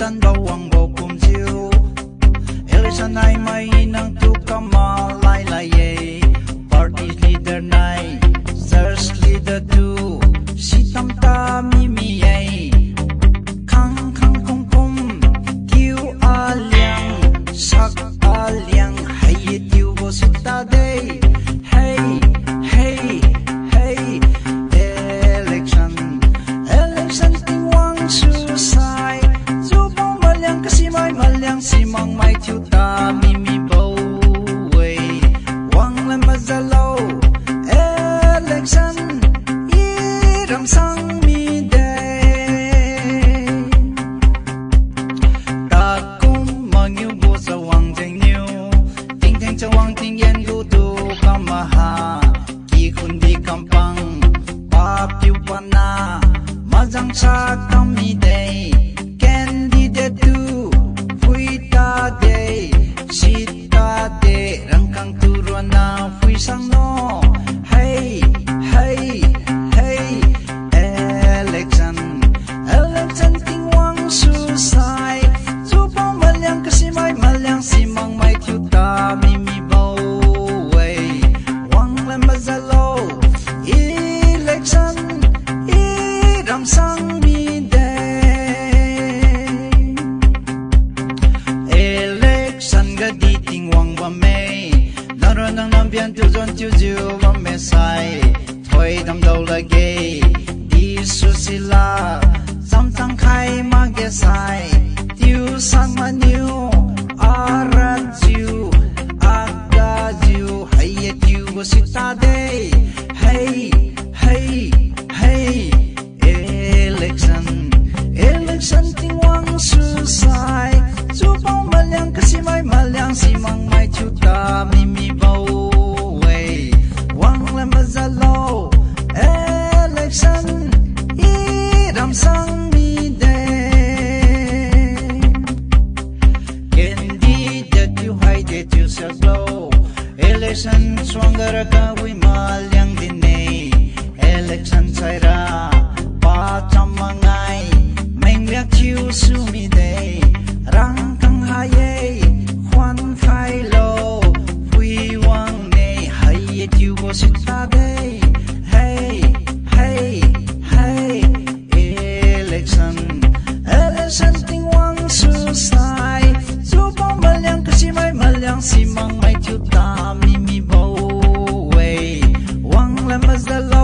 election bawang bo kum chiu election nai mai nang tu kama lai lai ye party leader nai search leader tu sitam ta mi mi ye khang khang kum kum kiu a liang sak a liang hai ye tiu bo sita day hey hey hey election ting wang su sai zu bong malyang kasi mai malyang simang mai tiu ta mi mi bo wei wang lam mazalo election i ram sang mi day ta kum mang yu bo sa wang jeng niu ting ting cha wang ting yen gu tu kama ha ki kun di kampang pa piu pa na mazang sa kami day candidate tu fui ta day sita day rangkang turuan na fui sang no hey hey hey election ting wang su sai zu pa malyang kasi mai malyang simang mai tiu ta mi mi bo wei wang lam mazalo election ram sang mi day election ga di ting wang ba me naro nang nam bian tu zon tiu jiu ba me sai thoi dam dau la ge di su sila sam tang khai ma ge sai tiu sang ma niu ara jiu aga jiu hai ye tiu go sita day hey hey hey election ting wang su sai zu bong malyang kasi mai malyang simang mai tiu ta mi mi bo wei wang lam mazalo election i ram sang mi day candidate tiu hai de tiu sa glow election stronger ka wi malyang din nei election sai ra pa chamangai meng liak chiu su mi day rang kang haye kwan khai lo fui wang nei hai ye tiu go sita day hey hey hey election ting wang su sai zu bong malyang kasi mai malyang simang mai tiu ta mi mi bo wei wang lam mazalo